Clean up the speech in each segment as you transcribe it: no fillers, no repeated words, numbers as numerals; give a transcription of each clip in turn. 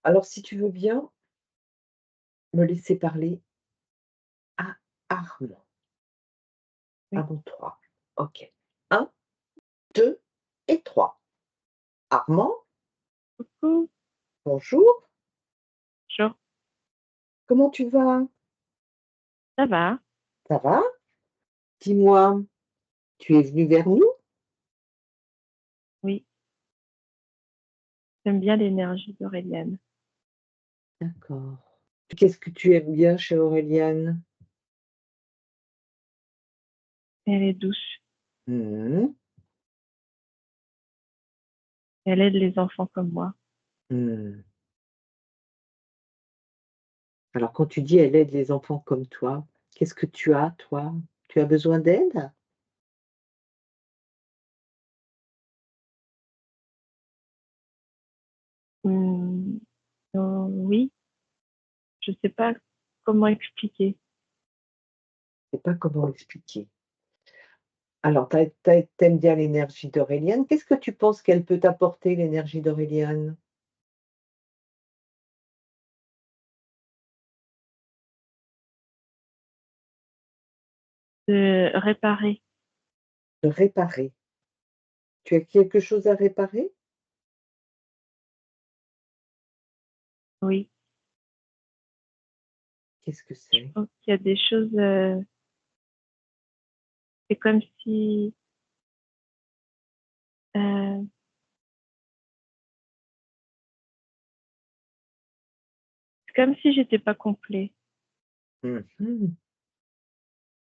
Alors si tu veux bien me laisser parler à Armand, à Oui. mon 3. OK. Un, 2 et 3. Armand, Coucou, bonjour, bonjour. comment tu vas? Ça va? Ça va? Dis-moi, tu es venu vers nous? Oui, j'aime bien l'énergie d'Auréliane. D'accord. Qu'est-ce que tu aimes bien chez Aurélien? Elle est douce. Mmh. Elle aide les enfants comme moi. Mmh. Alors quand tu dis: «Elle aide les enfants comme toi», qu'est-ce que tu as toi? Tu as besoin d'aide? Mmh, oui, je sais pas comment expliquer. Je sais pas comment expliquer. Alors tu aimes bien l'énergie d'Auréliane. Qu'est-ce que tu penses qu'elle peut t'apporter l'énergie d'Auréliane? Réparer, De réparer. Tu as quelque chose à réparer? oui. Qu'est-ce que Je c'est? pense qu'il y a des choses, c'est comme si, heu, c'est comme si j'étais pas complet. Mmh mh.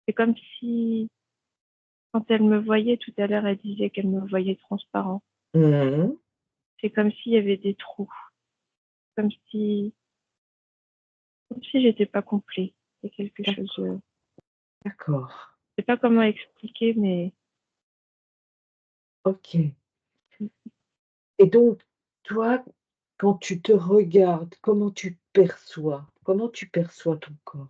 C'est comme si quand elle me voyait tout à l'heure, elle disait qu'elle me voyait transparent. Mmh. C'est comme s'il y avait des trous, comme si j'étais pas complet. C'est quelque chose, D'accord, d'accord. je sais pas comment expliquer, mais OK. Et donc, toi, quand tu te regardes, comment tu perçois? Comment tu perçois ton corps?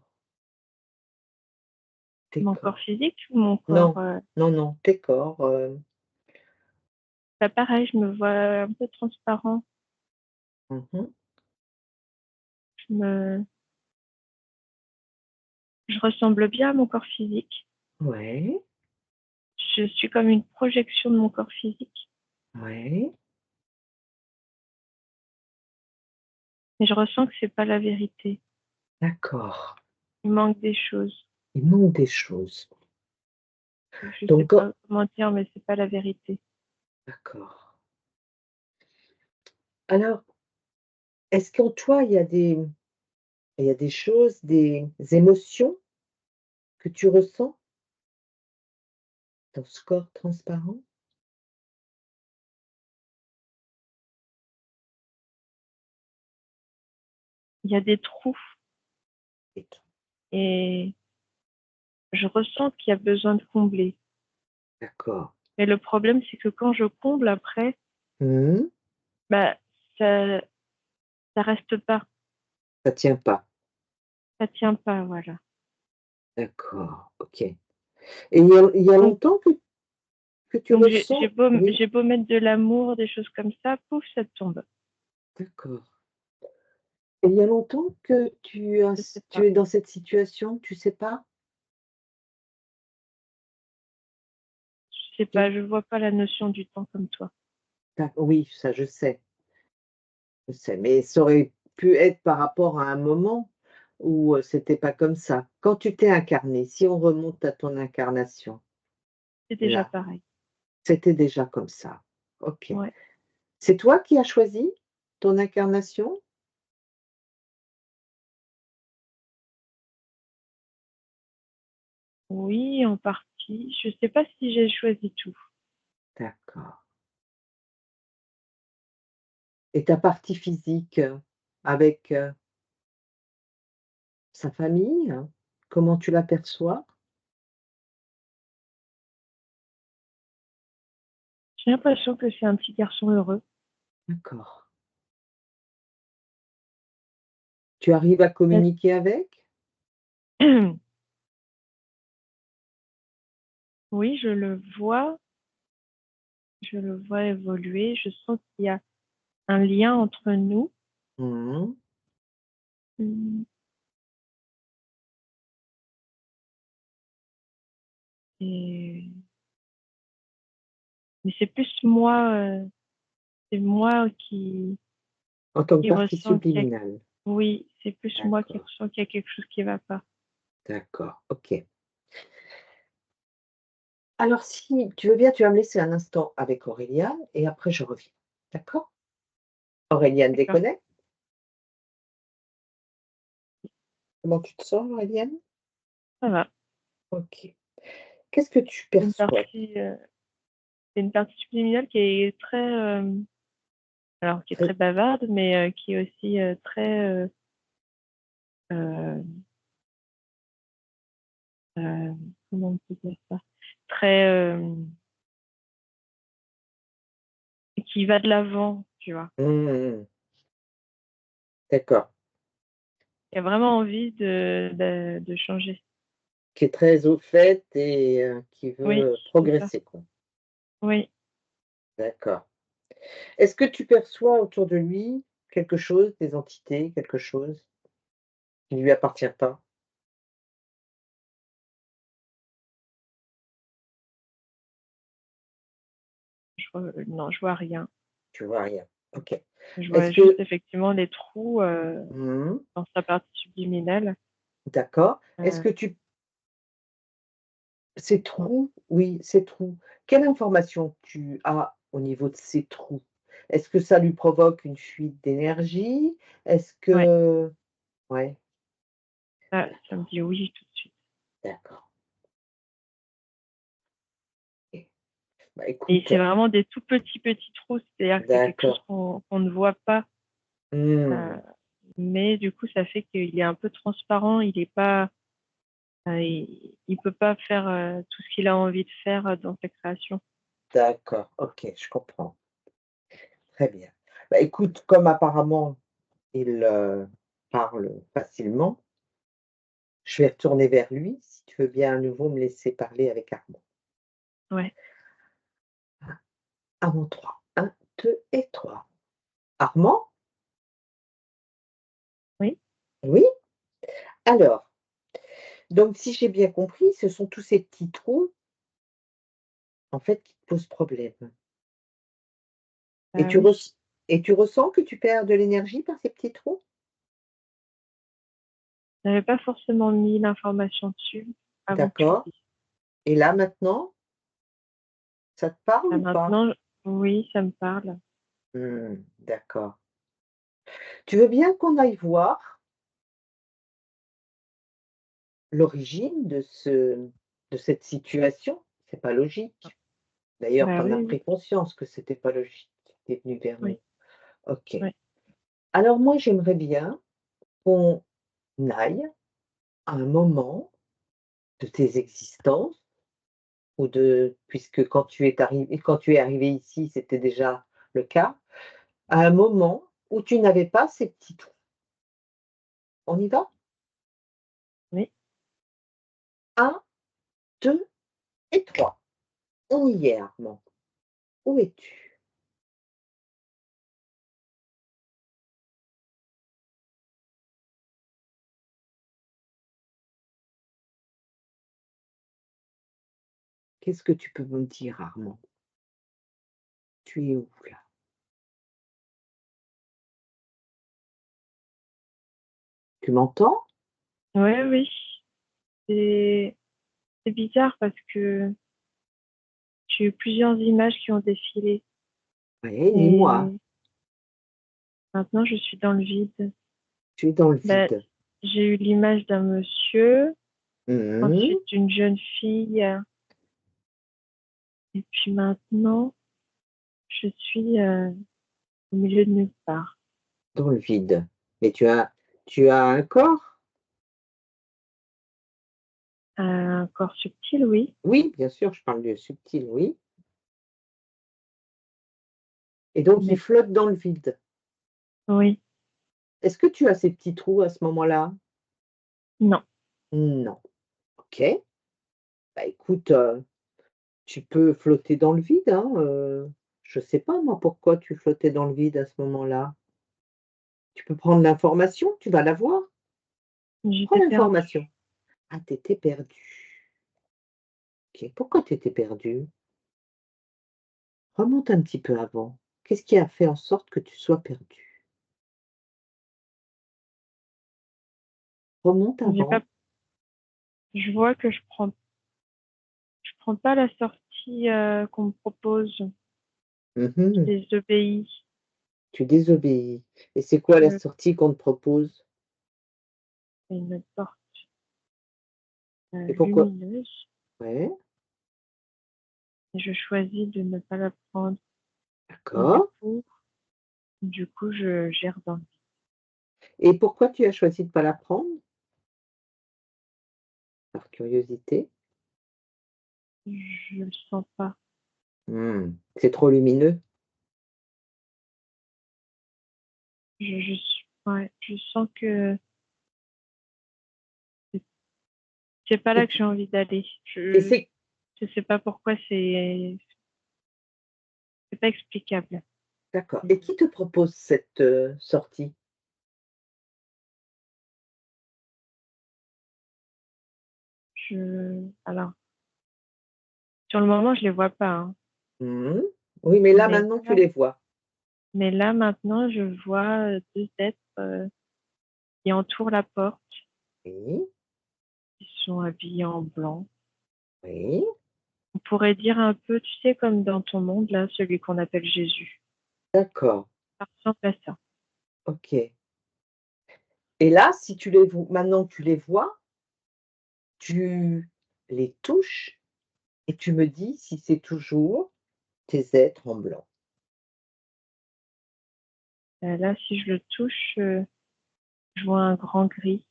Tes mon corps corps? physique ou mon corps, Non, non, non, tes corps, bah, pareil, je me vois un peu transparent. mmh mh. Je me je ressemble bien à mon corps physique. Ouais, Je suis comme une projection de mon corps physique, ouais, mais je ressens que c'est pas la vérité. d'accord. Il manque des choses. Il manque des choses. Je sais Donc quand pas comment dire, mais c'est pas la vérité. d'accord. Alors, est-ce qu'en toi, il y a des choses, des émotions que tu ressens dans ce corps transparent? Il y a des trous Et tout. et je ressens qu'il y a besoin de combler. D'accord. Mais le problème, c'est que quand je comble après, Mmh. bah, ça ça reste pas, Ça tient pas. ça tient pas, voilà. D'accord, OK. Et il y a Donc longtemps que tu donc j'ai ressens beau oui, j'ai beau mettre de l'amour, des choses comme ça, pouf, ça tombe. d'accord. Et il y a longtemps que Je sais tu pas. es dans cette situation, tu sais pas? Je sais Tu pas, je vois pas la notion du temps comme toi. oui, ça je sais, mais ça aurait pu être par rapport à un moment où, c'était pas comme ça. Quand tu t'es incarné, si on remonte à ton incarnation, C'est déjà là, pareil. c'était déjà comme ça. OK. Ouais. C'est toi qui as choisi ton incarnation? Oui, en partie. Je sais pas si j'ai choisi tout. D'accord. Et ta partie physique, avec, sa famille, comment tu l'aperçois? J'ai l'impression que c'est un petit garçon heureux. D'accord. Tu arrives à communiquer avec? Oui, je le vois évoluer, je sens qu'il y a un lien entre nous. Mmh. Mmh, et mais c'est moi En tant que qui partie ressens qu'il y a subliminale. oui, c'est plus moi qui D'accord, ressens qu'il y a quelque chose qui va pas. d'accord, OK. Alors si tu veux bien, tu vas me laisser un instant avec Auréliane et après je reviens. D'accord? Auréliane D'accord, déconnecte. Comment tu te sens, Auréliane? ça va. OK. Qu'est-ce que tu C'est une perçois? partie, heu, c'est une partie subliminale qui est très, alors qui est très Très bavarde, mais qui est aussi, très, heu comment on peut dire ça? Très, qui va de l'avant, tu vois? mmh, d'accord. Qui a vraiment envie de changer. Qui est très au fait et qui Oui, veut c'est ça. progresser, quoi. Oui, D'accord. Est-ce que tu perçois autour de lui quelque chose, des entités, quelque chose qui ne lui appartient pas? non, je vois rien. Tu vois rien. OK. Je vois Est-ce juste que effectivement les trous, mmh, dans sa partie subliminale. d'accord. Est-ce Heu, que tu ces trous, oui, ces trous, quelle information tu as au niveau de ces trous? Est-ce que ça lui provoque une fuite d'énergie? Est-ce ouais, que ouais, ça me d'accord, dit oui tout de suite. d'accord. OK. Bah, Et écoute, c'est vraiment des tout petits, petits trous, c'est-à-dire que c'est quelque chose d'accord. qu'on ne voit pas, Mmh, heu, mais du coup, ça fait qu'il est un peu transparent, il est pas, il peut pas faire, tout ce qu'il a envie de faire, dans sa création. d'accord, OK, je comprends. Très bien. Bah, écoute, comme apparemment il, parle facilement, je vais retourner vers lui, si tu veux bien à nouveau me laisser parler avec Armand. Ouais, À mon 3. 1, 2 et 3. Armand? oui, Oui? Alors, donc si j'ai bien compris, ce sont tous ces petits trous, en fait, qui te posent problème et bah, oui. tu ressens que tu perds de l'énergie par ces petits trous? J'avais pas forcément mis l'information dessus avant que tu le D'accord dises. et là, maintenant, ça te parle Là ou pas? maintenant, oui, ça me parle. Mmh, d'accord. Tu veux bien qu'on aille voir l'origine de cette situation? C'est pas logique. D'ailleurs, tu Bah, en oui, as oui, pris conscience que c'était pas logique. Tu es venu vers oui, nous. OK. oui. Alors moi, j'aimerais bien qu'on aille à un moment de tes existences ou de puisque quand tu es arrivé ici, c'était déjà le cas, à un moment où tu n'avais pas ces petits trous. On y va? Oui. 1, 2 et 3. On y est, Armand. Où es-tu? Qu'est-ce que tu peux me dire, Armand? Tu es où là? Tu m'entends? Ouais, oui. C'est c'est bizarre parce que j'ai eu plusieurs images qui ont défilé Oui, dis-moi. et maintenant je suis dans le vide. Tu es dans le Bah, vide. j'ai eu l'image d'un monsieur, Mmh. ensuite d'une jeune fille, et puis maintenant je suis, au milieu de nulle part. Dans le vide. Mais tu as un corps? Un corps subtil, oui, Oui, bien sûr, je parle de subtil, oui. Et donc il mais flotte dans le vide. oui, Est-ce que tu as ces petits trous à ce moment-là? non. Non. OK. Bah, écoute, tu peux flotter dans le vide, hein, je sais pas moi pourquoi tu flottais dans le vide à ce moment-là? Tu peux prendre l'information, tu vas la voir. Prends J'étais l'information. perdue. Ah, tu étais perdue. OK. Pourquoi tu étais perdue? Remonte un petit peu avant. Qu'est-ce qui a fait en sorte que tu sois perdue? Remonte J'ai pas avant. je vois que je prends pas la sortie, qu'on me propose. Je Mmh. désobéis. Tu désobéis. Et c'est quoi la Je sortie qu'on te propose? fais une porte, Et pourquoi? lumineuse Ouais, et je choisis de ne pas la prendre et d'accord. du coup, je gère dans le Et pourquoi tu as choisi de pas la prendre? Par curiosité? je le sens pas. Mmh. C'est trop lumineux? Ouais, je sens que c'est c'est pas là Et que j'ai envie d'aller. et c'est Je sais pas pourquoi, c'est pas explicable. d'accord. Et qui te propose cette, sortie? Alors, sur le moment, je les vois pas, hein, Mmh. Oui, mais là, mais maintenant, tu là les vois. mais là, maintenant, je vois, 2 êtres, qui entourent la porte, Oui, qui sont habillés en blanc. oui, On pourrait dire un peu, tu sais, comme dans ton monde, là, celui qu'on appelle Jésus. d'accord, Ça ressemble à ça. OK. Et là, si tu les vo maintenant tu les vois, tu les touches et tu me dis si c'est toujours tes êtres en blanc. Là, si je le touche, je vois un grand gris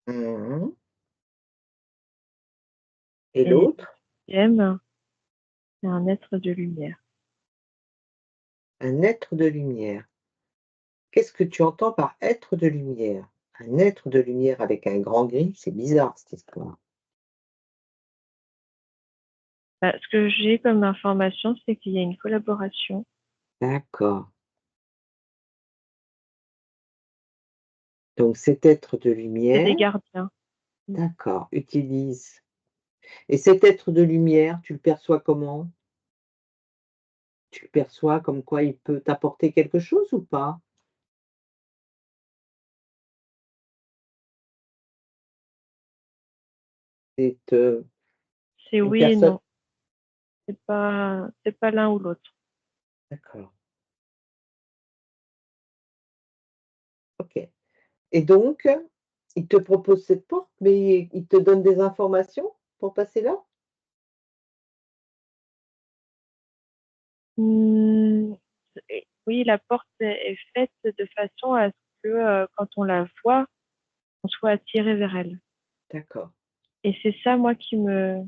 Mmh. Et et l'autre? 2e, c'est un être de lumière. Un être de lumière. Qu'est-ce que tu entends par être de lumière? Un être de lumière avec un grand gris, c'est bizarre cette histoire. Bah, ce que j'ai comme information, c'est qu'il y a une collaboration. D'accord. Donc cet être de C'est lumière, des gardiens. Mmh. d'accord, utilise et cet être de lumière, tu le perçois comment? Tu le perçois comme quoi il peut t'apporter quelque chose ou pas? C'est, C'est une oui et personne non. C'est pas l'un ou l'autre. d'accord, OK et donc il te propose cette porte, mais il te donne des informations pour passer là? Mmh, oui, la porte est faite de façon à ce que, quand on la voit, on soit attiré vers elle D'accord, et c'est ça, moi, qui me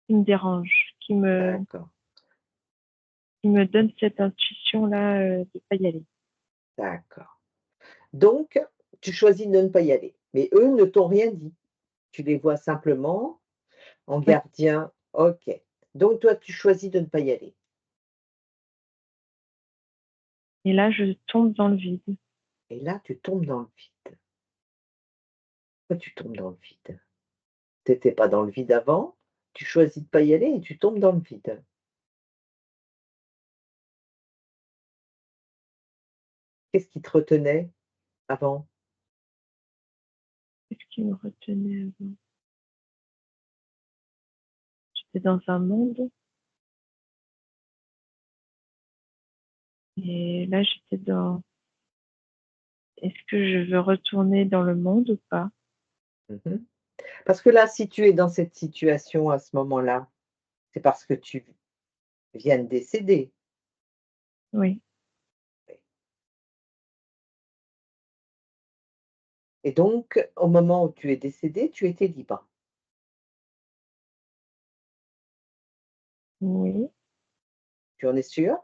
dérange, d'accord, qui me donne cette intuition-là, de pas y aller. d'accord. Donc tu choisis de ne pas y aller, mais eux ne t'ont rien dit? Tu les vois simplement en Oui gardien? OK. Donc toi, tu choisis de ne pas y aller et là, je tombe dans le vide. et là, tu tombes dans le vide. Pourquoi tu tombes dans le vide? Tu étais pas dans le vide avant, tu choisis de pas y aller et tu tombes dans le vide. Qu'est-ce qui te retenait avant? Qu'est-ce qui me retenait avant? J'étais dans un monde et là, j'étais dans: «Est-ce que je veux retourner dans le monde ou pas?» Mmh. Parce que là, si tu es dans cette situation à ce moment-là, c'est parce que tu viens de décéder. Oui. Et donc, au moment où tu es décédé, tu étais libre. Oui. Tu en es sûr?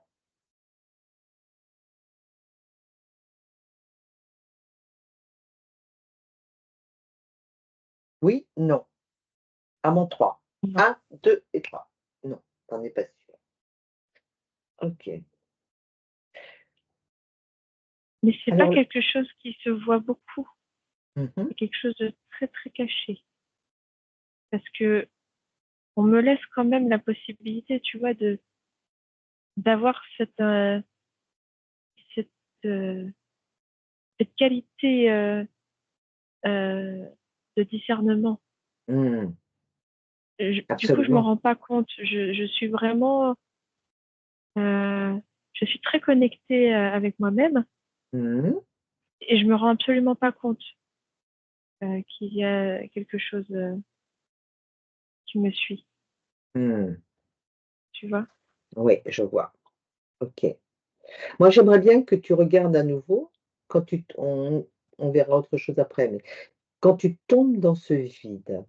Oui, non. À mon 3. Non. 1, 2 et 3. Non, tu en es pas sûr. OK. Mais c'est pas Alors, quelque chose qui se voit beaucoup. mhm, C'est quelque chose de très, très caché. Parce que on me laisse quand même la possibilité, tu vois, d'avoir cette, euh, cette qualité euh, de discernement. mm, Du coup, je me absolument. rends pas compte. Je suis vraiment, euh, je suis très connectée avec moi-même Mhm, et je me rends absolument pas compte qu'il y a quelque chose qui me suit. mm. Tu vois? Oui, je vois. OK. Moi, j'aimerais bien que tu regardes à nouveau quand on verra autre chose après, mais quand tu tombes dans ce vide,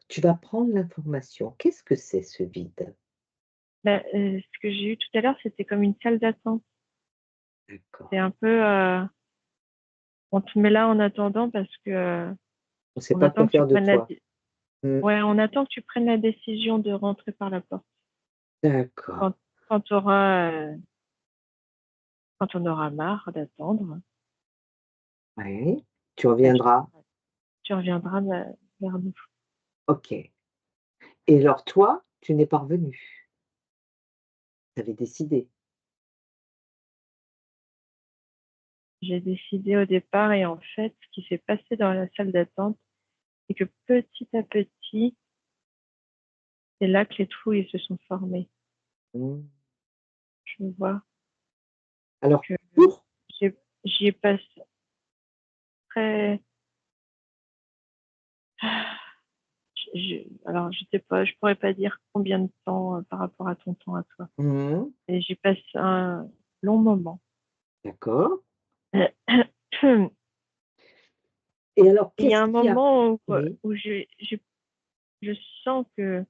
tu vas prendre l'information. Qu'est-ce que c'est ce vide? Bah, ce que j'ai eu tout à l'heure, c'était comme une salle d'attente. D'accord. C'est un peu, on te met là en attendant parce que On ne sait on pas attend quoi que tu faire de prennes toi. Mmh. ouais, on attend que tu prennes la décision de rentrer par la porte. D'accord. Quand, quand t'auras, quand on aura marre d'attendre, Oui. Tu bah, reviendras. tu reviendras vers nous. OK. Et alors toi, tu n'es pas revenu. Tu avais décidé. J'ai décidé au départ et en fait, ce qui s'est passé dans la salle d'attente, c'est que petit à petit, c'est là que les trous ils se sont formés. Mmh. Je vois Alors que pour j'ai- j'y ai passé très. Alors, je sais pas, je pourrais pas dire combien de temps par rapport à ton temps à toi. mmh, Et j'y passe un long moment. d'accord. Il Et alors y a qu'est-ce un qui a moment oui, où je sens que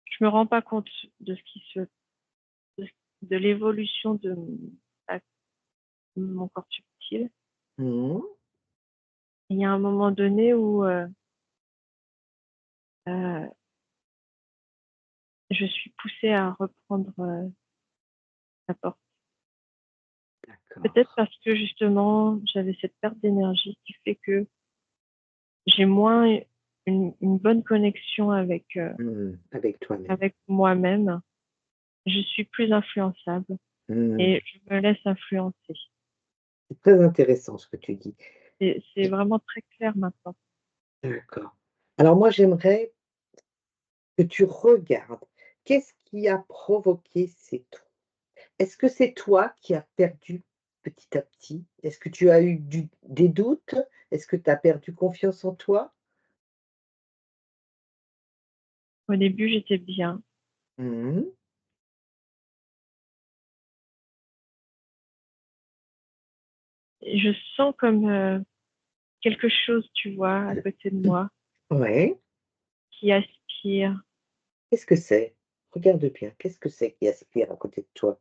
je me rends pas compte de ce qui se, de, de l'évolution de à- mon corps subtil. mmh, Il y a un moment donné où euh, je suis poussée à reprendre la porte. Peut-être d'accord. parce que justement, j'avais cette perte d'énergie qui fait que j'ai moins une bonne connexion Mmh, avec toi-même. avec moi-même. Je suis plus influençable Mmh. et je me laisse influencer. C'est très intéressant ce que tu dis. C'est vraiment très clair maintenant. D'accord. Alors moi, j'aimerais que tu regardes qu'est-ce qui a provoqué ces trous? Est-ce que c'est toi qui as perdu petit à petit? Est-ce que tu as eu des doutes? Est-ce que tu as perdu confiance en toi? Au début, j'étais bien. Mmh. Et je sens comme quelque chose, tu vois, à côté de moi Ouais. qui aspire. Qu'est-ce que c'est? Regarde bien, qu'est-ce que c'est qui aspire à côté de toi?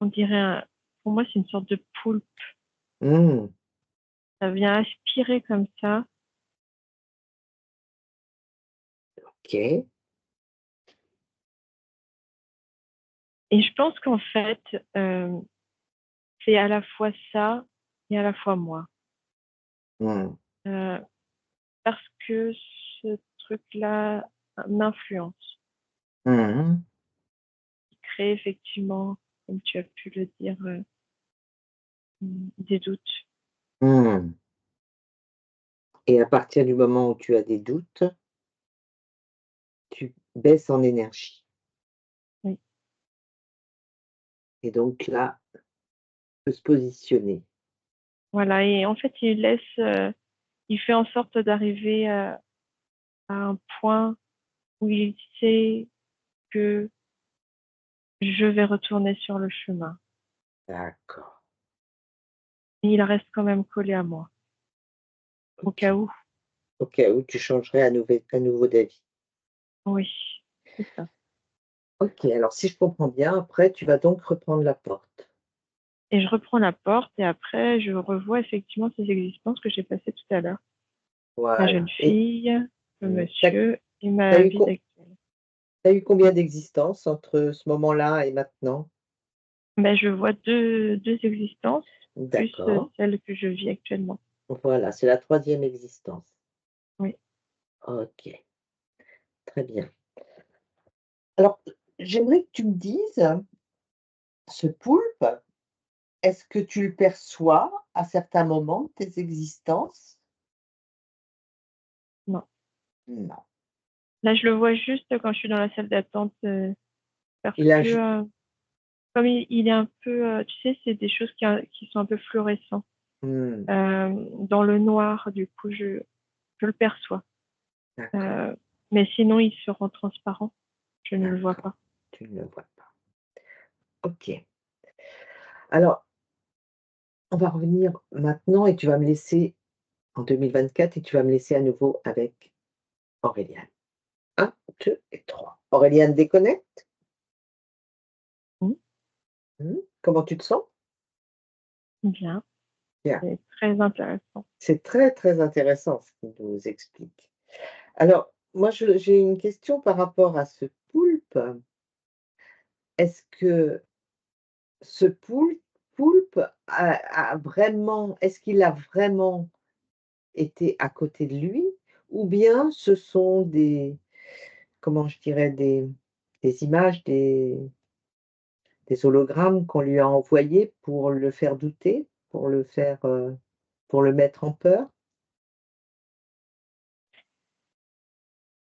On dirait, pour moi, c'est une sorte de poule. Mmh. Ça vient aspirer comme ça. OK. Et je pense qu'en fait, c'est à la fois ça et à la fois moi. Mmh. Euh, Parce que ce truc-là m'influence, Mmh. crée effectivement, comme tu as pu le dire, des doutes. Mmh. Et à partir du moment où tu as des doutes, tu baisses en énergie Oui. et donc là, peut se positionner. Voilà, et en fait, il fait en sorte d'arriver à un point où il sait que je vais retourner sur le chemin. D'accord. Et il reste quand même collé à moi, au cas OK. où. Au cas où tu changerais à nouveau d'avis. Oui, c'est ça. OK, alors si je comprends bien, après tu vas donc reprendre la porte. Et je reprends la porte et après, je revois effectivement ces existences que j'ai passées tout à l'heure. La jeune Voilà et fille, le tu monsieur et as ma eu vie actuelle. combien d'existences entre ce moment-là et maintenant? Ben, je vois deux existences, plus D'accord. celle que je vis actuellement. Voilà, c'est la troisième existence. Oui. OK, très bien. Alors, j'aimerais que tu me dises, ce poulpe, est-ce que tu le perçois à certains moments de tes existences? Non. Non. Là, je le vois juste quand je suis dans la salle d'attente, parce Il a que, ju comme il est un peu, tu sais, c'est des choses qui sont un peu fluorescents, mmh, dans le noir, du coup, je le perçois. d'accord, Euh, mais sinon, il se rend transparent. Je ne le vois d'accord, pas. tu ne le vois pas. OK. Alors, on va revenir maintenant et tu vas me laisser en 2024 et tu vas me laisser à nouveau avec Auréliane. 1, 2 et 3. Auréliane déconnecte. Mm. Comment tu te sens? Bien, Bien. c'est très intéressant. C'est très, très intéressant ce qu'il nous explique. Alors, moi, j'ai une question par rapport à ce poulpe. Est-ce que ce poulpe a vraiment est-ce qu'il a vraiment été à côté de lui? Ou bien ce sont des comment je dirais? Des images, des hologrammes qu'on lui a envoyés pour le faire douter? Pour le mettre en peur?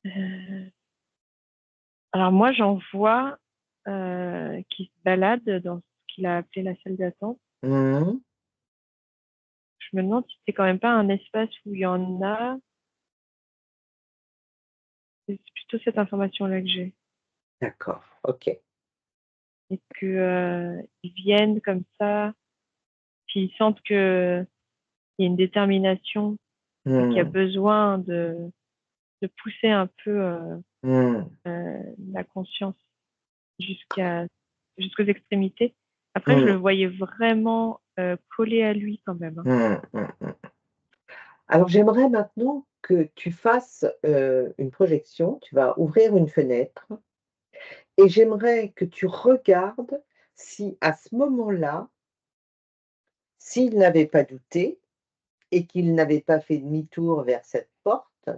Euh, alors moi, j'en vois qui se balade dans ce qu'il a appelé la salle d'attente. Mmh. Je me demande si c'est quand même pas un espace où il y en a. C'est plutôt cette information-là que j'ai. D'accord, OK. Et que ils viennent comme ça, s'ils sentent que il y a une détermination et qu'il y a Mmh. besoin de pousser un peu Mmh. la conscience jusqu'à jusqu'aux extrémités. Après, je le Mmh. voyais vraiment collé à lui quand même, hein. Mmh. Mmh mh. Alors j'aimerais maintenant que tu fasses, une projection. Tu vas ouvrir une fenêtre et j'aimerais que tu regardes si à ce moment-là, s'il n'avait pas douté et qu'il n'avait pas fait demi-tour vers cette porte,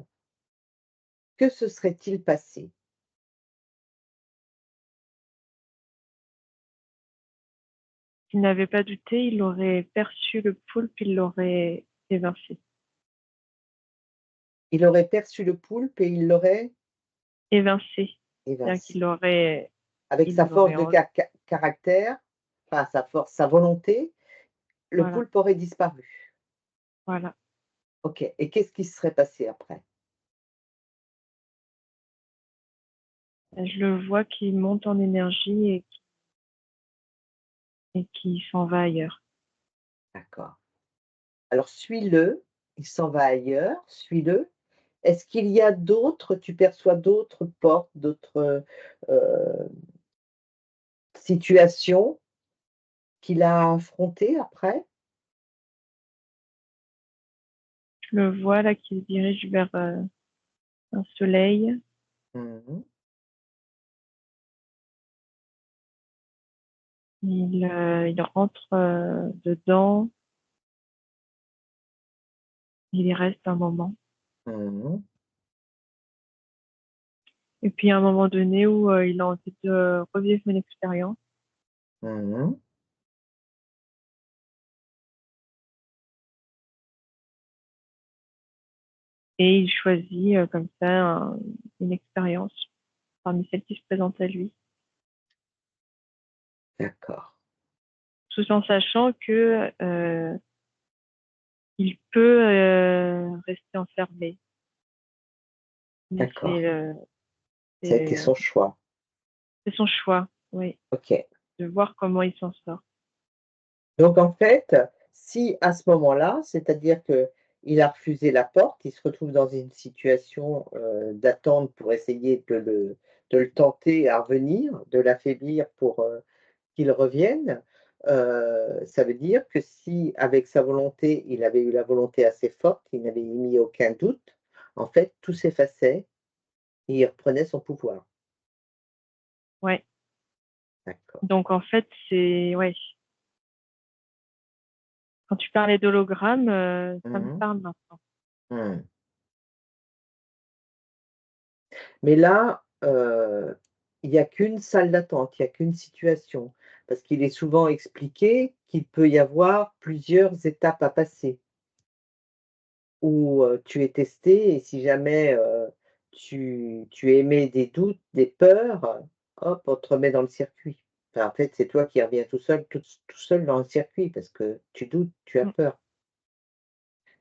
que se serait-il passé? S'il n'avait pas douté, il aurait perçu le poulpe, il l'aurait évincé. Il aurait perçu le poulpe et il l'aurait Évincé. C'est-à-dire évincé. qu'il l'aurait Avec sa il force l'aurait de caractère, enfin sa force, sa volonté, le voilà, poulpe aurait disparu. voilà. OK, et qu'est-ce qui se serait passé après? Je le vois qui monte en énergie et qui s'en va ailleurs. D'accord. Alors suis-le, il s'en va ailleurs, suis-le. Est-ce qu'il y a d'autres tu perçois d'autres portes, d'autres, situations qu'il a affrontées après? Je le vois là qui se dirige vers un soleil. Mmh. Il rentre dedans, il y reste un moment. Mmh. Et puis à un moment donné où il a envie de revivre une expérience. Mmh. Et il choisit comme ça une expérience parmi celles qui se présentent à lui, D'accord, tout en sachant que il peut rester enfermé. Mais d'accord. Ça a été c'est son choix. c'est son choix, oui, OK. de voir comment il s'en sort. Donc en fait, si à ce moment-là, c'est-à-dire qu'il a refusé la porte, il se retrouve dans une situation, d'attente pour essayer de le tenter à revenir, de l'affaiblir pour, qu'il revienne, ça veut dire que si avec sa volonté, il avait eu la volonté assez forte, il n'avait émis aucun doute, en fait, tout s'effaçait et il reprenait son pouvoir. Ouais, d'accord. Donc en fait, c'est ouais. Quand tu parlais d'hologramme, ça me Mmh. parle maintenant. Mmh. Mais là, il y a qu'une salle d'attente, il y a qu'une situation. Parce qu'il est souvent expliqué qu'il peut y avoir plusieurs étapes à passer où, tu es testé et si jamais, tu émets des doutes, des peurs, hop, on te remet dans le circuit. Enfin, en fait, c'est toi qui reviens tout seul dans le circuit parce que tu doutes, tu as Mmh. peur.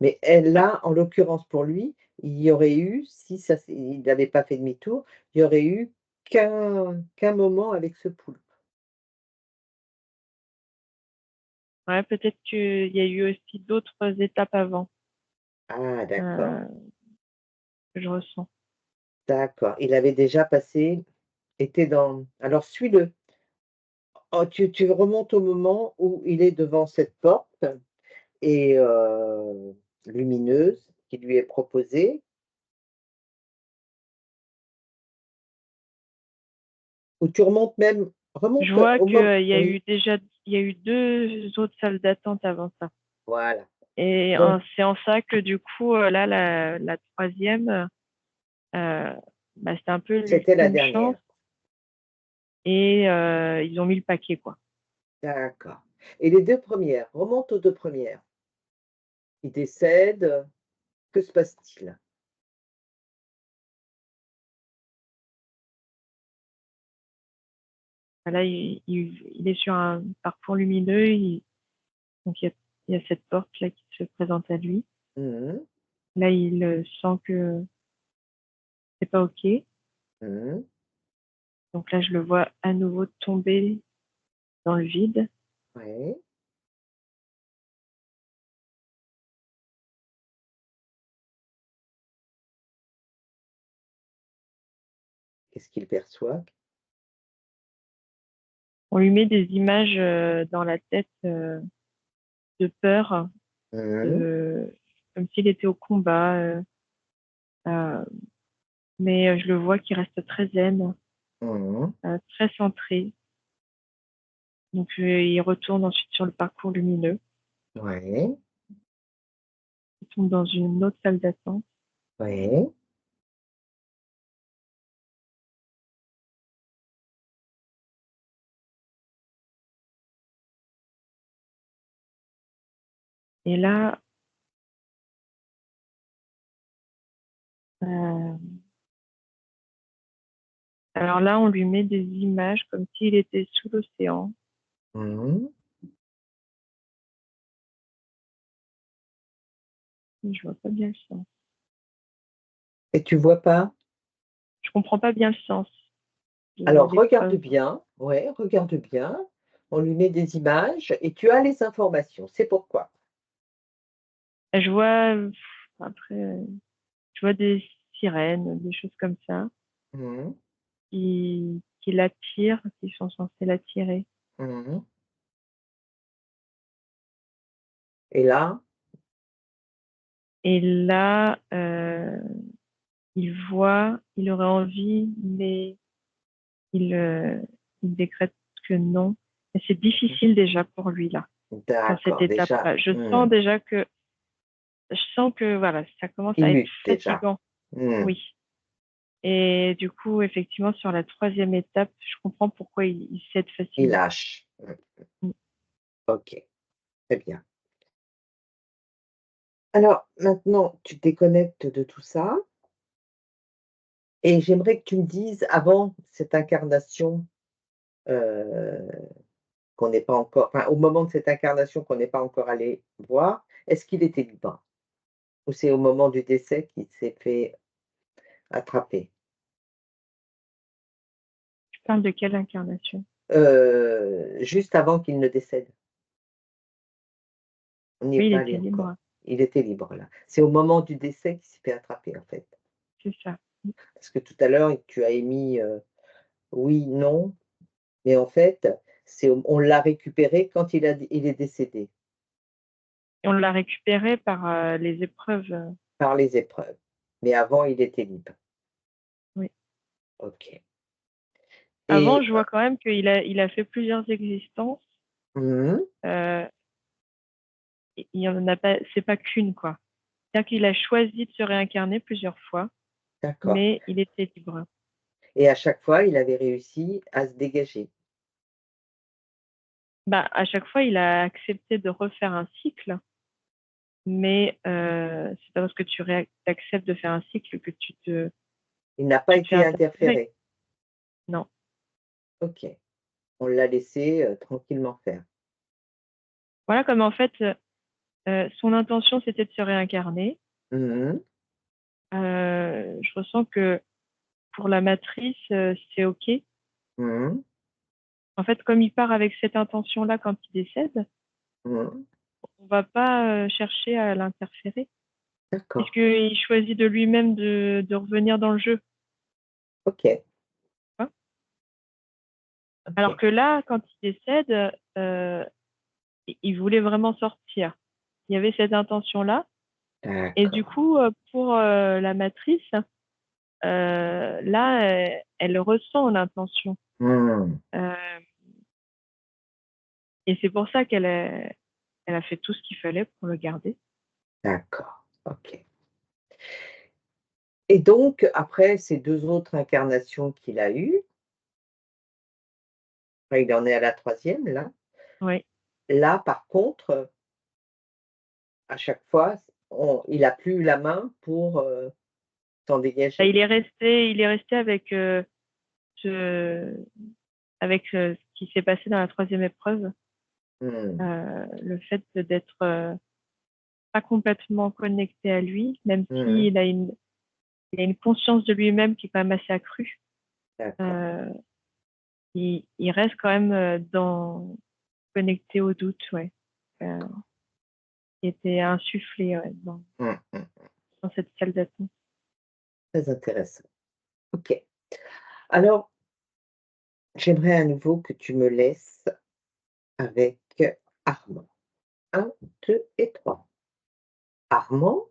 Mais elle là, en l'occurrence pour lui, il y aurait eu, si ça s'est il n'avait pas fait demi-tour, il y aurait eu qu'un moment avec ce poulpe. Ouais, peut-être qu'il y a eu aussi d'autres étapes avant, Ah d'accord, heu, que je ressens. d'accord. Il avait déjà passé été dans alors suis-le. Oh, tu remontes au moment où il est devant cette porte et lumineuse qui lui est proposée, ou tu remontes même Je remonte vois au moment qu'il y a oui, eu déjà il y a eu 2 autres salles d'attente avant ça voilà. et Donc c'est en ça que du coup, là, la 3e, bah, c'était un peu c'était la l'ultime chance dernière. et ils ont mis le paquet, quoi. D'accord et les 2 premières, remonte aux 2 premières. Il décède, que se passe-t-il? Bah, là, il est sur un parcours lumineux, donc il y a cette porte-là qui se présente à lui. Mmh mh. Là, il, sent que c'est pas OK, Mmh. donc là, je le vois à nouveau tomber dans le vide. Ouais. Qu'est-ce qu'il perçoit? On lui met des images, dans la tête, de peur, Mmh. de comme s'il était au combat, heu, mais je le vois qui reste très zen, Mmh. très centré. Donc il retourne ensuite sur le parcours lumineux. Ouais. Il tombe dans une autre salle d'attente Ouais. et là, heu, alors là, on lui met des images comme s'il était sous l'océan. Mmh. Mais je vois pas bien le sens. Et tu vois pas? Je comprends pas bien le sens de Alors regarde l'épreuve. bien, ouais, regarde bien. On lui met des images et tu as les informations. C'est pourquoi. Je vois, après, je vois des sirènes, des choses comme ça Mmh. qui l'attirent, qui sont censées l'attirer. Mmh. Et là? Et là, il aurait envie, mais il, il décrète que non. Et c'est Mmh. difficile déjà pour lui là, dans cette D'accord, déjà. étape-là. Mmh. Je sens que voilà, ça commence à Il être lutte déjà. fatigant. Mmh. Oui. Et du coup, effectivement, sur la 3e étape, je comprends pourquoi il cède Il facilement. lâche. Mmh. Mmh. OK, très bien. Alors maintenant, tu te déconnectes de tout ça et j'aimerais que tu me dises avant cette incarnation, heu, qu'on n'est pas encore enfin, au moment de cette incarnation qu'on n'est pas encore allé voir, est-ce qu'il était libre? Ou c'est au moment du décès qu'il s'est fait attraper? Tu parles de quelle incarnation? Juste avant qu'il ne décède. On n'y est Oui, il pas était allé encore. libre, Il était libre là. C'est au moment du décès qu'il s'est fait attraper en fait. c'est ça. Mmh. Parce que tout à l'heure, tu as émis, oui, non, mais en fait, on l'a récupéré quand il est décédé, Et on l'a récupéré par, les épreuves, par les épreuves. Mais avant, il était libre. oui. OK Avant, Et je vois quand même qu'il a fait plusieurs existences. mmh, Euh, il y en a pas, c'est pas qu'une, quoi. C'est-à-dire qu'il a choisi de se réincarner plusieurs fois, d'accord. mais il était libre. Et à chaque fois, il avait réussi à se dégager. Bah, à chaque fois, il a accepté de refaire un cycle, mais c'est pas parce que acceptes de faire un cycle que Il n'a pas tu te fais été interférer. interféré. Non. OK. On l'a laissé, tranquillement faire. Voilà comme en fait, son intention, c'était de se réincarner. Mmh. Je ressens que pour la matrice, c'est OK. Mmh. En fait, comme il part avec cette intention-là quand il décède, Mmh. on va pas chercher à l'interférer, D'accord. puisqu'il choisit de lui-même de revenir dans le jeu. OK, Hein. Alors OK. que là, quand il décède, il voulait vraiment sortir. Il y avait cette intention-là. Et du D'accord. coup, pour la matrice, là, elle ressent l'intention. Mmh. Euh, et c'est pour ça elle a fait tout ce qu'il fallait pour le garder. D'accord. OK. Et donc après ces 2 autres incarnations qu'il a eues, enfin il en est à la troisième là. Oui. Là par contre, à chaque fois, il a plus la main pour, s'en Bah, dégager. il est resté avec ce, avec ce qui s'est passé dans la troisième épreuve, Mmh. le fait d'être pas complètement connecté à lui, même Mmh. s'il a il a une conscience de lui-même qui est quand même assez accrue. D'accord. Euh, il reste quand même connecté au doute, ouais. Euh, qui était insufflé, ouais, Mmh mh. dans cette salle d'attente. Très intéressant. OK. Alors, j'aimerais à nouveau que tu me laisses avec Armand. Un, 2 et 3. Armand?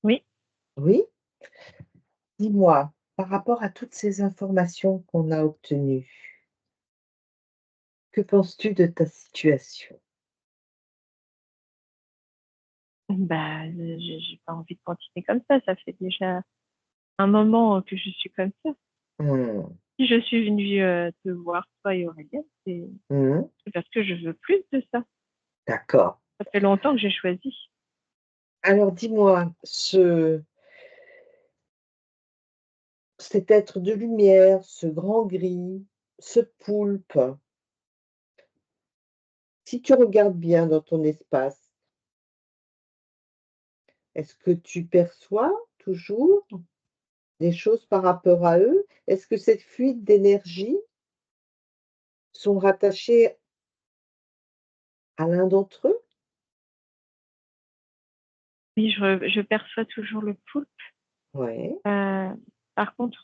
Oui, Oui? Dis-moi, par rapport à toutes ces informations qu'on a obtenues, que penses-tu de ta situation? bah, j'ai pas envie de continuer comme ça. Ça fait déjà un moment que je suis comme ça. Mmh. Si je suis venue te voir, toi et Aurélien, Mmh. c'est parce que je veux plus de ça. D'accord. Ça fait longtemps que j'ai choisi. Alors dis-moi, cet être de lumière, ce grand gris, ce poulpe, si tu regardes bien dans ton espace, est-ce que tu perçois toujours des choses par rapport à eux? Est-ce que cette fuite d'énergie sont rattachées à l'un d'entre eux? Oui, je perçois toujours le poulpe. Ouais, Euh, Par contre,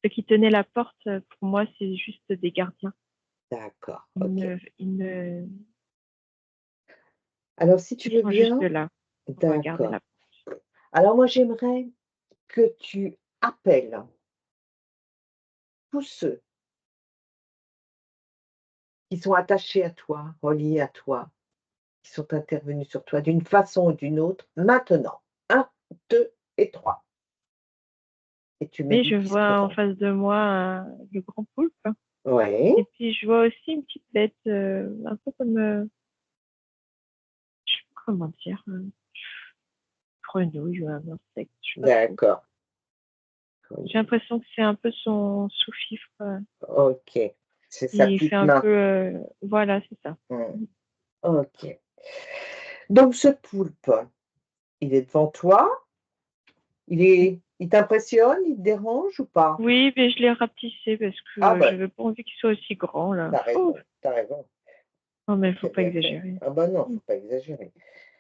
ceux qui tenaient la porte, pour moi, c'est juste des gardiens. d'accord, Ils OK. ne, ils ne, Alors si tu ils veux sont juste bien, là pour regarder d'accord. la porte. Alors moi j'aimerais que tu appelles tous ceux qui sont attachés à toi, reliés à toi, qui sont intervenus sur toi d'une façon ou d'une autre, maintenant. Un, 2 et 3. Et tu me Mais dis je qui se vois en présente. face de moi le grand poulpe. Oui, Et puis, je vois aussi une petite bête, un peu comme, je sais pas comment dire, grenouille ou un insecte, je sais pas trop. d'accord. J'ai l'impression que c'est un peu son sous-fifre. OK. C'est sa Il fait petite un peu, main. voilà, c'est ça. Mmh. OK. Donc ce poulpe, il est devant toi, il t'impressionne, il te dérange ou pas? Oui, mais je l'ai rapetissé parce Ah que bah, j'avais pas envie qu'il soit aussi grand, là. tu Oh, raison, tu raison. non, mais faut Très pas bien fait. exagérer. Ah bah non, faut pas exagérer.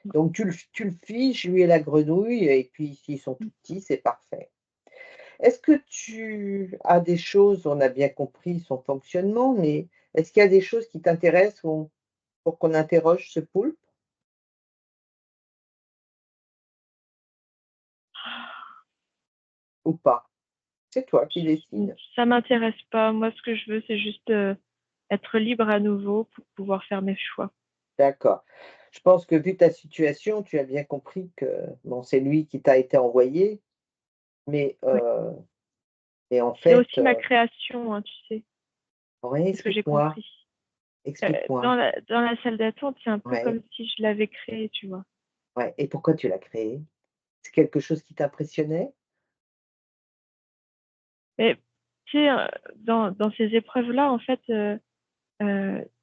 Donc tu le fiches, lui et la grenouille et puis s'ils sont tout petits, c'est parfait. Est-ce que tu as des choses, on a bien compris son fonctionnement, mais est-ce qu'il y a des choses qui t'intéressent ou pour qu'on interroge ce poulpe ou pas? C'est toi qui décides. Ça m'intéresse pas. Moi, ce que je veux, c'est juste être libre à nouveau pour pouvoir faire mes choix. D'accord. Je pense que vu ta situation, tu as bien compris que, bon, c'est lui qui t'a été envoyé, mais Oui. en C'est fait, aussi ma création, hein, tu sais. ouais, C'est ce que j'ai explique-moi, compris. explique-moi. Dans la salle d'attente, c'est un peu Ouais, comme si je l'avais créé, tu vois. ouais, et pourquoi tu l'as créé? C'est quelque chose qui t'impressionnait? Mais tu sais, dans ces épreuves-là, en fait,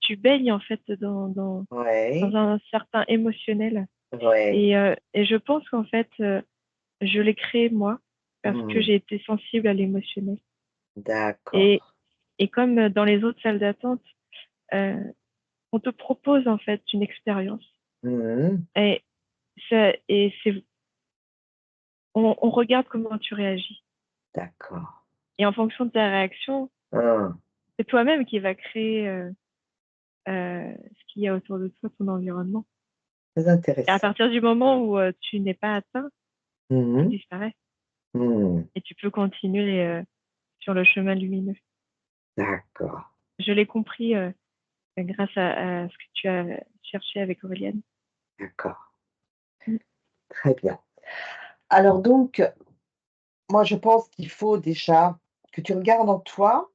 tu baignes en fait dans Ouais, un certain émotionnel. ouais, Et je pense qu'en fait, je l'ai créé moi parce que mmh, j'ai été sensible à l'émotionnel. d'accord. Et, et comme dans les autres salles d'attente, euh, on te propose en fait une expérience. Mmh, Et, on regarde comment tu réagis. d'accord. Et en fonction de ta réaction, Hein, c'est toi-même qui va créer ce qu'il y a autour de toi, ton environnement. très Et à intéressant. partir du moment où tu n'es pas atteint, tout Mmh disparaît. mmh, Et tu peux continuer sur le chemin lumineux. d'accord, Je l'ai compris grâce à ce que tu as cherché avec Aurélien. d'accord, Mm. très bien. Alors donc, moi je pense qu'il faut déjà que tu regardes en toi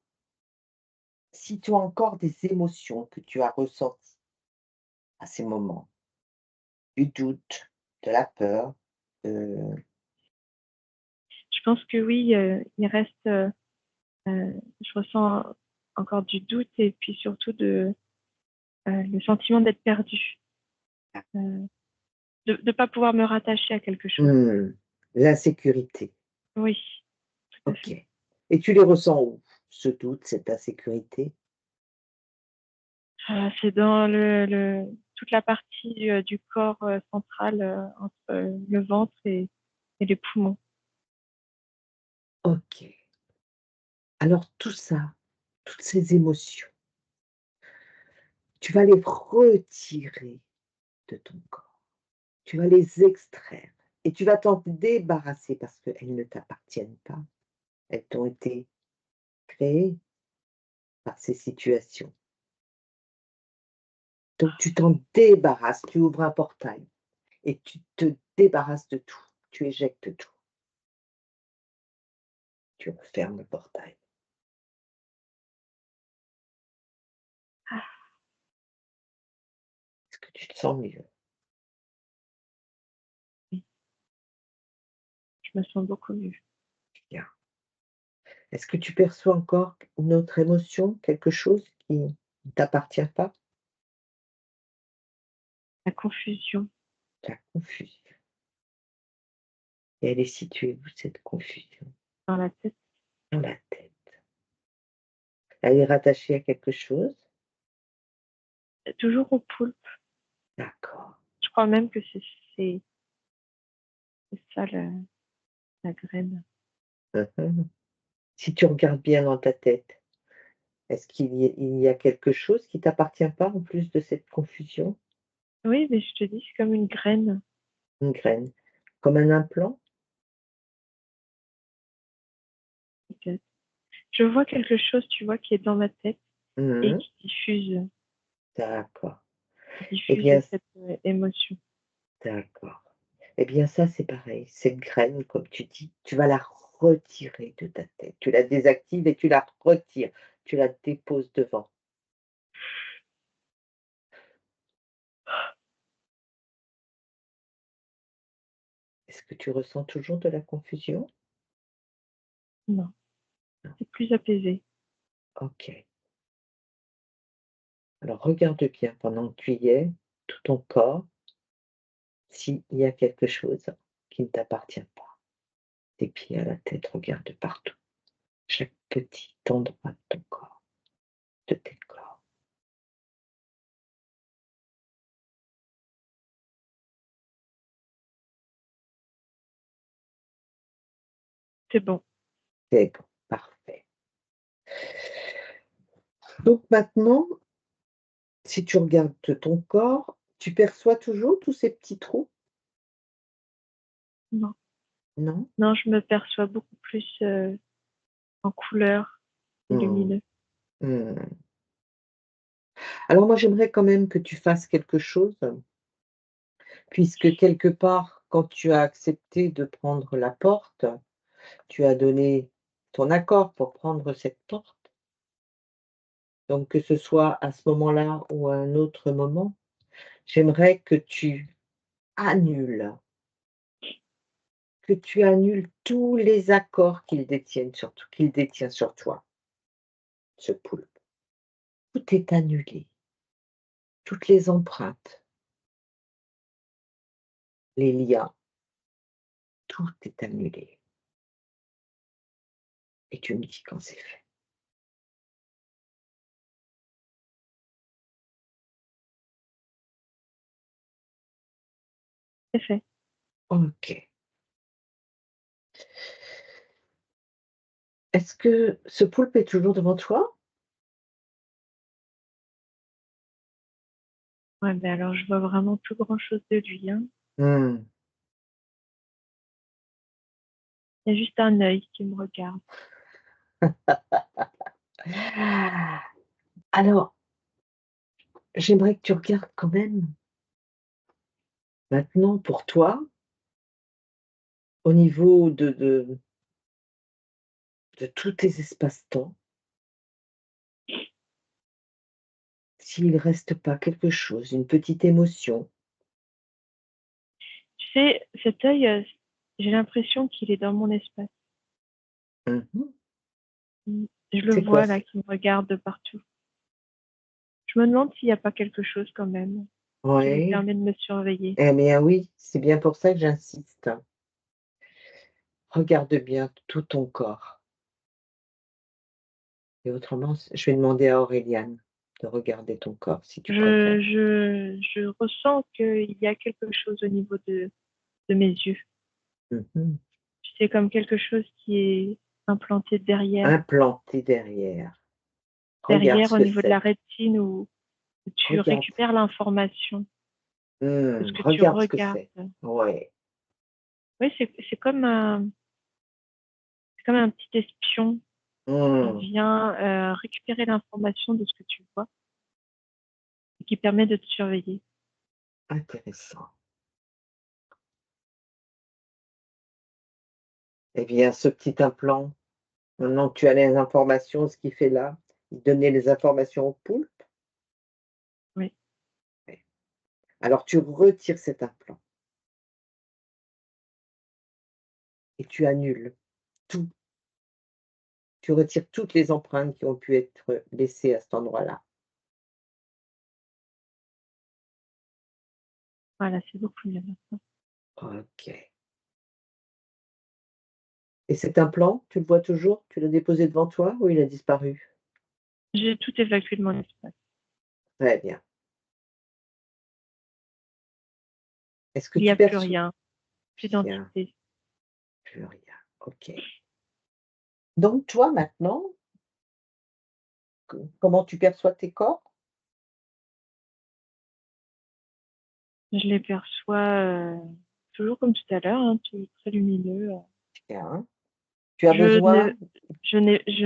si tu as encore des émotions que tu as ressenties à ces moments, du doute, de la peur, heu, Je pense que oui, il reste, je ressens encore du doute et puis surtout le sentiment d'être perdu, euh, de ne pas pouvoir me rattacher à quelque chose. mmh, l'insécurité. Oui, tout à OK, fait. et tu les ressens où? Ce doute, cette insécurité? C'est dans toute la partie du corps central entre le ventre et les poumons. OK. Alors tout ça, toutes ces émotions, tu vas les retirer de ton corps. Tu vas les extraire et tu vas t'en débarrasser parce qu'elles ne t'appartiennent pas. Elles t'ont été créées par ces situations. Donc tu t'en débarrasses, tu ouvres un portail et tu te débarrasses de tout. Tu éjectes tout. Tu refermes le portail. Ah, Est-ce que tu te sens mieux? oui, je me sens beaucoup mieux. Bien. Est-ce que tu perçois encore une autre émotion, quelque chose qui ne t'appartient pas? La confusion La confusion. Et elle est située où cette confusion? dans la tête, Dans la tête. Elle est rattachée à quelque chose? toujours au poulpe. D'accord. Je crois même que c'est c'est ça la graine. Mmh. Si tu regardes bien dans ta tête, est-ce qu'il y a quelque chose qui t'appartient pas en plus de cette confusion? Oui, mais je te dis, c'est comme une graine. Une graine? Comme un implant? Peut-être. Je vois quelque chose, tu vois, qui est dans ma tête et Mmh. D'accord. qui Eh diffuse bien cette émotion. d'accord. Eh bien ça, c'est pareil. Cette graine, comme tu dis, tu vas la retirer de ta tête. Tu la désactives et tu la retires. Tu la déposes devant. Est-ce que tu ressens toujours de la confusion? Non, Non. c'est plus apaisé. OK. Alors regarde bien pendant que tu y es, tout ton corps, s'il y a quelque chose qui ne t'appartient pas. Des pieds à la tête, regarde partout. Chaque petit endroit de ton corps, de tes corps. C'est bon. C'est bon, parfait. Donc maintenant, si tu regardes ton corps, tu perçois toujours tous ces petits trous? Non, Non? non, je me perçois beaucoup plus. en couleur et Mmh. lumineux. Mmh. Alors moi, j'aimerais quand même que tu fasses quelque chose, puisque quelque part, quand tu as accepté de prendre la porte, tu as donné ton accord pour prendre cette porte. Donc que ce soit à ce moment-là ou à un autre moment, j'aimerais annules que tu annules tous les accords qu'il détient sur toi, ce poulpe. Tout est annulé, toutes les empreintes, les liens, tout est annulé et tu me dis quand c'est fait. C'est fait. OK. Est-ce que ce poulpe est toujours devant toi? Ouais, ben alors je vois vraiment plus grand-chose de lui, hein. Mmh. Il y a juste un œil qui me regarde. Alors, j'aimerais que tu regardes quand même, maintenant pour toi, au niveau de tous tes espaces-temps, s'il reste pas quelque chose, une petite émotion. Tu sais, cet œil, j'ai l'impression qu'il est dans mon espace. Mmh mh. Mmh. Je le C'est quoi vois là, ça? qui me regarde de partout. Je me demande s'il n'y a pas quelque chose quand même, qui lui Oui, permet de me surveiller. eh bien oui, c'est bien pour ça que j'insiste. Regarde bien tout ton corps et autrement je vais demander à Auréliane de regarder ton corps si tu préfères. Je ressens qu'il y a quelque chose au niveau de mes yeux. Mmh mh. C'est comme quelque chose qui est implanté Implanté derrière. Regarde derrière ce au que niveau de la c'est. rétine où tu Regarde. récupères l'information de ce que tu Regarde ce que regardes. c'est. Ouais. Oui, c'est comme un petit espion qui Mmh. vient, récupérer l'information de ce que tu vois et qui permet de te surveiller. Intéressant. Eh bien, ce petit implant, maintenant que tu as les informations, ce qu'il fait là, il donnait les informations au poulpe. Oui, Ouais. Alors tu retires cet implant et tu annules tout. Tu retires toutes les empreintes qui ont pu être laissées à cet endroit-là. voilà, c'est beaucoup mieux maintenant. OK. Et cet implant, tu le vois toujours? Tu l'as déposé devant toi ou il a disparu? J'ai tout évacué de mon espace. Très bien. Est-ce que Il n'y tu a plus perçois rien, plus rien, d'entité. plus rien. OK. Donc toi maintenant, comment tu perçois tes corps? Je les perçois, toujours comme tout à l'heure, hein, tout très lumineux. Bien. Tu as Je ne besoin je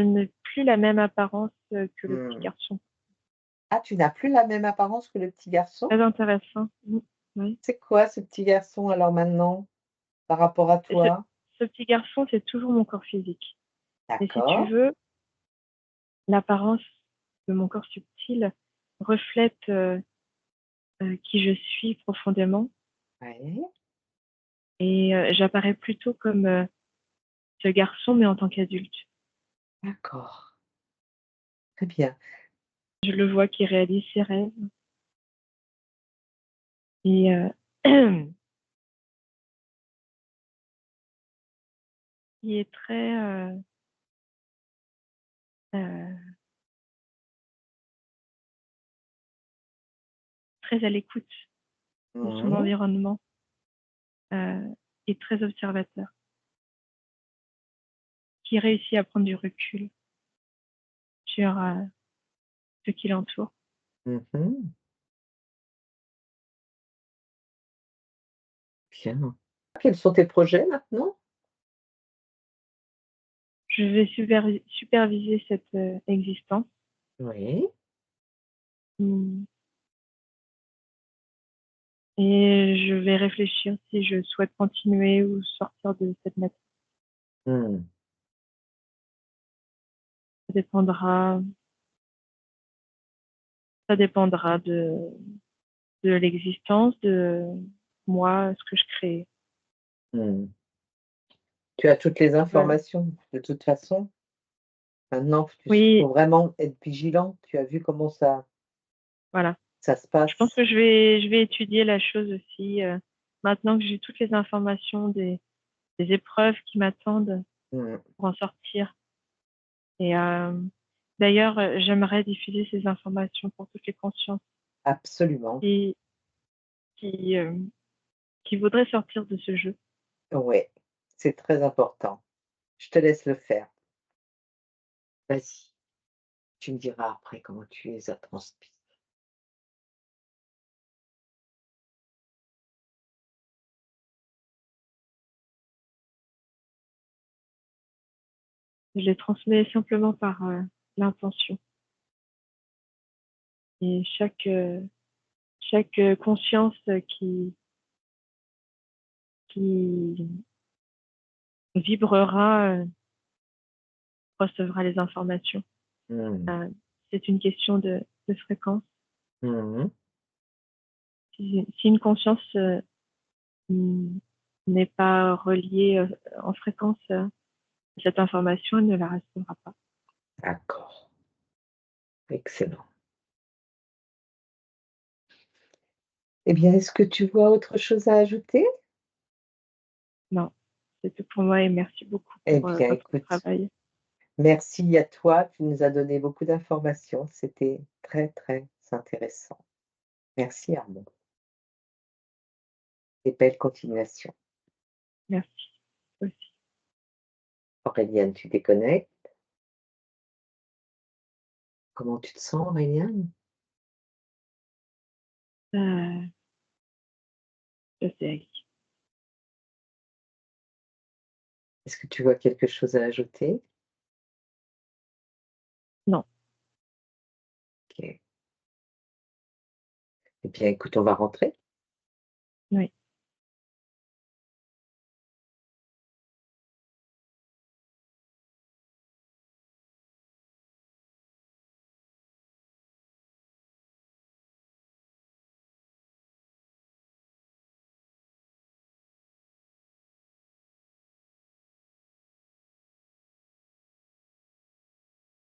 n'ai plus la même apparence, que le petit mmh. garçon. Ah, tu n'as plus la même apparence que le petit garçon? Très intéressant. Mmh. Oui. C'est quoi ce petit garçon alors maintenant, par rapport à Et toi? ce petit garçon, c'est toujours mon corps physique. Mais si tu D'accord. veux, l'apparence de mon corps subtil reflète, qui je suis profondément Oui. et j'apparais plutôt comme, ce garçon, mais en tant qu'adulte. D'accord. Très bien. Je le vois qui réalise ses rêves et qui est très, heu, très à l'écoute de son Mmh. environnement, et très observateur, qui réussit à prendre du recul sur, ce qui l'entoure. Mmh mh. Bien. Quels sont tes projets maintenant? je vais superviser cette existence. Oui. Mm. Et je vais réfléchir si je souhaite continuer ou sortir de cette matière. Hmm. Ça dépendra, ça dépendra de l'existence, de moi, ce que je crée. Hmm. Tu as toutes les Ouais. informations de toute façon. Maintenant, il Oui, faut vraiment être vigilant. Tu as vu comment voilà. ça se Je pense passe? que je vais étudier la chose aussi. Maintenant que j'ai toutes les informations des épreuves qui m'attendent Hmm. pour en sortir. Et d'ailleurs, j'aimerais diffuser ces informations pour toutes les consciences Absolument. qui, qui, euh, qui voudraient sortir de ce jeu. Ouais, c'est très important. Je te laisse le faire. Vas-y, tu me diras après comment tu les as transmises. Je les transmets simplement par l'intention. Et chaque conscience qui vibrera recevra les informations. Mmh. Euh, c'est une question de fréquence. Mmh. Si une conscience n'est pas reliée en fréquence, cette information elle ne la recevra pas. D'accord, excellent. Eh bien, est-ce que tu vois autre chose à ajouter? Non, c'est tout pour moi et merci beaucoup Eh pour bien, votre écoute, travail. merci à toi, tu nous as donné beaucoup d'informations, c'était très, très intéressant. Merci Armand et belle continuation. Merci aussi. Auréliane, tu déconnectes. Comment tu te sens, Auréliane? Euh, je sais. Est-ce que tu vois quelque chose à ajouter? Non, OK. Eh bien, écoute, on va rentrer. oui.